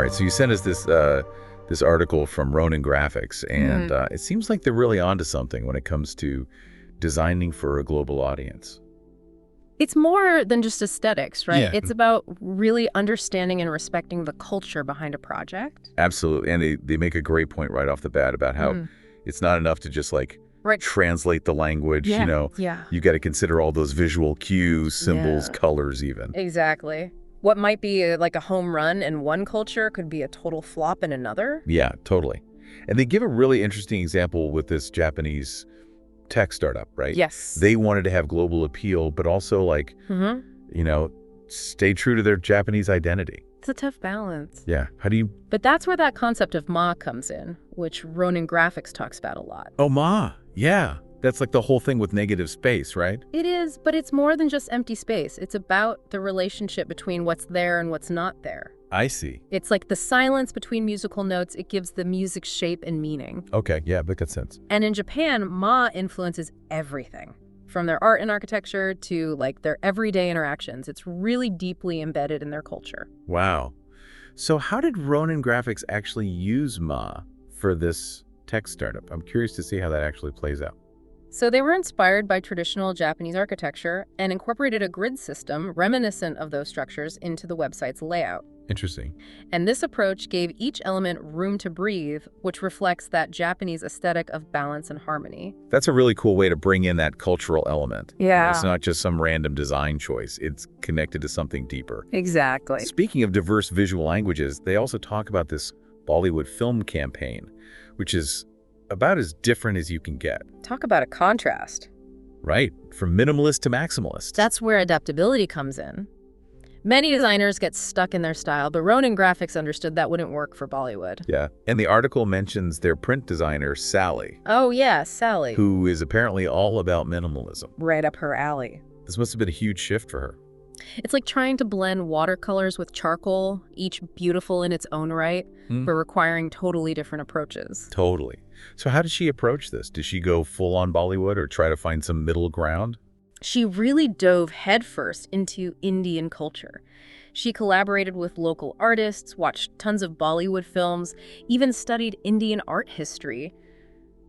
right, so you sent us this article from Ronin Graphics, and it seems like they're really onto something when it comes to designing for a global audience. It's more than just aesthetics, right? Yeah. It's about really understanding and respecting the culture behind a project. Absolutely, and they make a great point right off the bat about how it's not enough to just like translate the language, Yeah. you know. Yeah. You got to consider all those visual cues, symbols, colors even. Exactly. What might be like a home run in one culture could be a total flop in another. Yeah, totally. And they give a really interesting example with this Japanese tech startup, right? Yes. They wanted to have global appeal, but also like, you know, stay true to their Japanese identity. It's a tough balance. Yeah. How do you... But that's where that concept of Ma comes in, which Ronin Graphics talks about a lot. Oh, Ma. Yeah. That's like the whole thing with negative space, right? It is, but it's more than just empty space. It's about the relationship between what's there and what's not there. I see. It's like the silence between musical notes. It gives the music shape and meaning. Okay, yeah, that makes sense. And in Japan, Ma influences everything, from their art and architecture to like their everyday interactions. It's really deeply embedded in their culture. Wow. So how did Ronin Graphics actually use Ma for this tech startup? I'm curious to see how that actually plays out. So they were inspired by traditional Japanese architecture and incorporated a grid system reminiscent of those structures into the website's layout. Interesting. And this approach gave each element room to breathe, which reflects that Japanese aesthetic of balance and harmony. That's a really cool way to bring in that cultural element. Yeah. It's not just some random design choice. It's connected to something deeper. Exactly. Speaking of diverse visual languages, they also talk about this Bollywood film campaign, which is about as different as you can get. Talk about a contrast. Right. From minimalist to maximalist. That's where adaptability comes in. Many designers get stuck in their style, but Ronin Graphics understood that wouldn't work for Bollywood. Yeah. And the article mentions their print designer, Sally. Oh, yeah, Sally. Who is apparently all about minimalism. Right up her alley. This must have been a huge shift for her. It's like trying to blend watercolors with charcoal, each beautiful in its own right, but requiring totally different approaches. Totally. So how did she approach this? Did she go full on Bollywood or try to find some middle ground? She really dove headfirst into Indian culture. She collaborated with local artists, watched tons of Bollywood films, even studied Indian art history.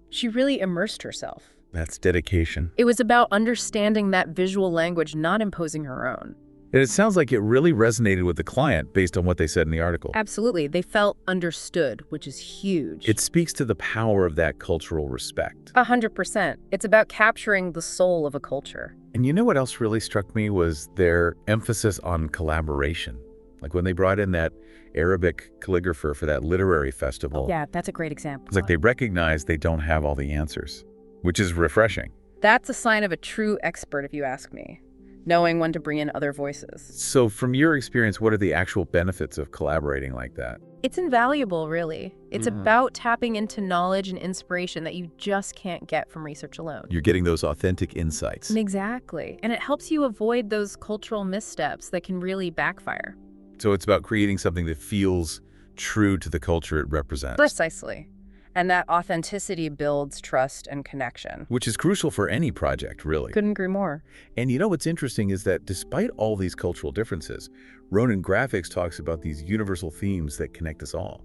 She really immersed herself. That's dedication. It was about understanding that visual language, not imposing her own. And it sounds like it really resonated with the client based on what they said in the article. Absolutely. They felt understood, which is huge. It speaks to the power of that cultural respect. 100%. It's about capturing the soul of a culture. And you know what else really struck me was their emphasis on collaboration. Like when they brought in that Arabic calligrapher for that literary festival. Yeah, that's a great example. It's like they recognize they don't have all the answers, which is refreshing. That's a sign of a true expert, if you ask me. Knowing when to bring in other voices. So from your experience, what are the actual benefits of collaborating like that? It's invaluable, really. It's about tapping into knowledge and inspiration that you just can't get from research alone. You're getting those authentic insights. Exactly. And it helps you avoid those cultural missteps that can really backfire. So it's about creating something that feels true to the culture it represents. Precisely. And that authenticity builds trust and connection. Which is crucial for any project, really. Couldn't agree more. And you know what's interesting is that despite all these cultural differences, Ronin Graphics talks about these universal themes that connect us all,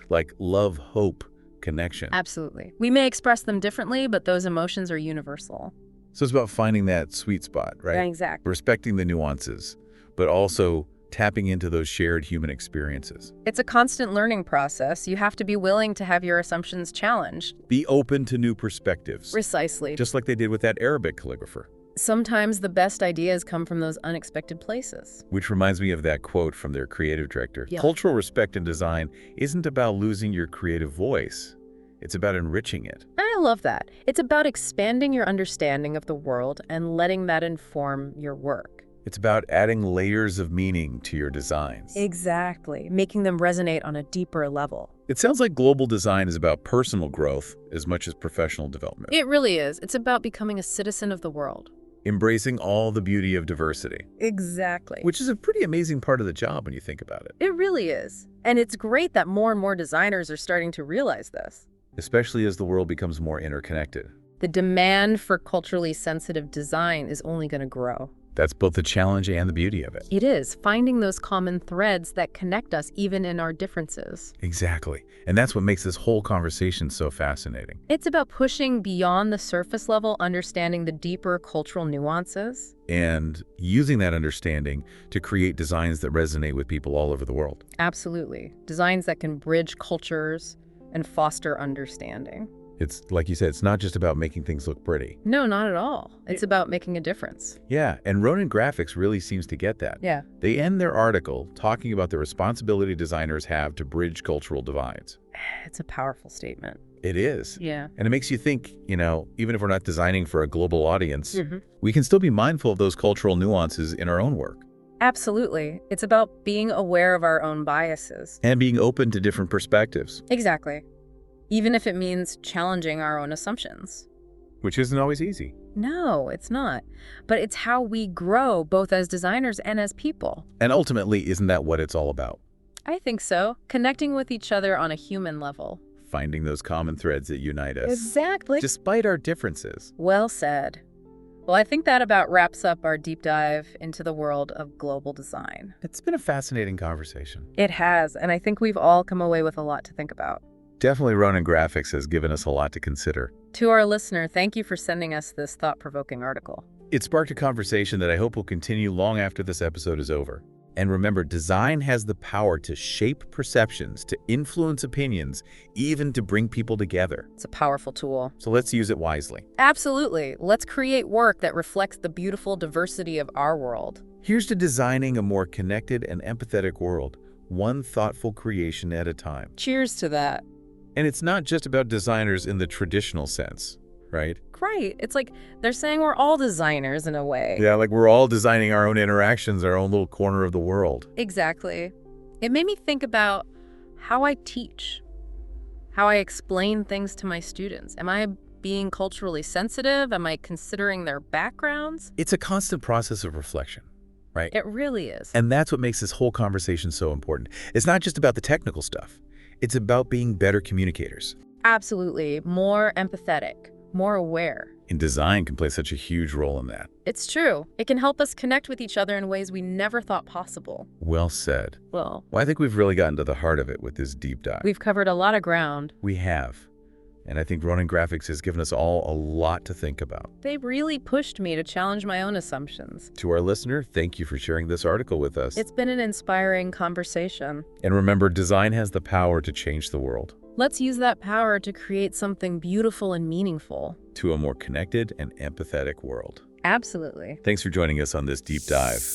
like love, hope, connection. Absolutely. We may express them differently, but those emotions are universal. So it's about finding that sweet spot, right? Exactly. Respecting the nuances, but also tapping into those shared human experiences. It's a constant learning process. You have to be willing to have your assumptions challenged. Be open to new perspectives. Precisely. Just like they did with that Arabic calligrapher. Sometimes the best ideas come from those unexpected places. Which reminds me of that quote from their creative director. Yeah. Cultural respect in design isn't about losing your creative voice. It's about enriching it. I love that. It's about expanding your understanding of the world and letting that inform your work. It's about adding layers of meaning to your designs. Exactly. Making them resonate on a deeper level. It sounds like global design is about personal growth as much as professional development. It really is. It's about becoming a citizen of the world. Embracing all the beauty of diversity. Exactly. Which is a pretty amazing part of the job when you think about it. It really is. And it's great that more and more designers are starting to realize this. Especially as the world becomes more interconnected. The demand for culturally sensitive design is only going to grow. That's both the challenge and the beauty of it. It is, finding those common threads that connect us even in our differences. Exactly. And that's what makes this whole conversation so fascinating. It's about pushing beyond the surface level, understanding the deeper cultural nuances. And using that understanding to create designs that resonate with people all over the world. Absolutely. Designs that can bridge cultures and foster understanding. It's, like you said, it's not just about making things look pretty. No, not at all. It's about making a difference. Yeah, and Ronin Graphics really seems to get that. Yeah. They end their article talking about the responsibility designers have to bridge cultural divides. It's a powerful statement. It is. Yeah. And it makes you think, even if we're not designing for a global audience, we can still be mindful of those cultural nuances in our own work. Absolutely. It's about being aware of our own biases. And being open to different perspectives. Exactly. Even if it means challenging our own assumptions. Which isn't always easy. No, it's not. But it's how we grow, both as designers and as people. And ultimately, isn't that what it's all about? I think so. Connecting with each other on a human level. Finding those common threads that unite us. Exactly. Despite our differences. Well said. Well, I think that about wraps up our deep dive into the world of global design. It's been a fascinating conversation. It has, and I think we've all come away with a lot to think about. Definitely Ronin Graphics has given us a lot to consider. To our listener, thank you for sending us this thought-provoking article. It sparked a conversation that I hope will continue long after this episode is over. And remember, design has the power to shape perceptions, to influence opinions, even to bring people together. It's a powerful tool. So let's use it wisely. Absolutely. Let's create work that reflects the beautiful diversity of our world. Here's to designing a more connected and empathetic world, one thoughtful creation at a time. Cheers to that. And it's not just about designers in the traditional sense, right? Right. It's like they're saying we're all designers in a way. Yeah, like we're all designing our own interactions, our own little corner of the world. Exactly. It made me think about how I teach, how I explain things to my students. Am I being culturally sensitive? Am I considering their backgrounds? It's a constant process of reflection, right? It really is. And that's what makes this whole conversation so important. It's not just about the technical stuff. It's about being better communicators. Absolutely. More empathetic, more aware. And design can play such a huge role in that. It's true. It can help us connect with each other in ways we never thought possible. Well said. Well, I think we've really gotten to the heart of it with this deep dive. we've covered a lot of ground. We have. And I think Ronin Graphics has given us all a lot to think about. They really pushed me to challenge my own assumptions. To our listener, thank you for sharing this article with us. It's been an inspiring conversation. And remember, design has the power to change the world. Let's use that power to create something beautiful and meaningful. To a more connected and empathetic world. Absolutely. Thanks for joining us on this deep dive.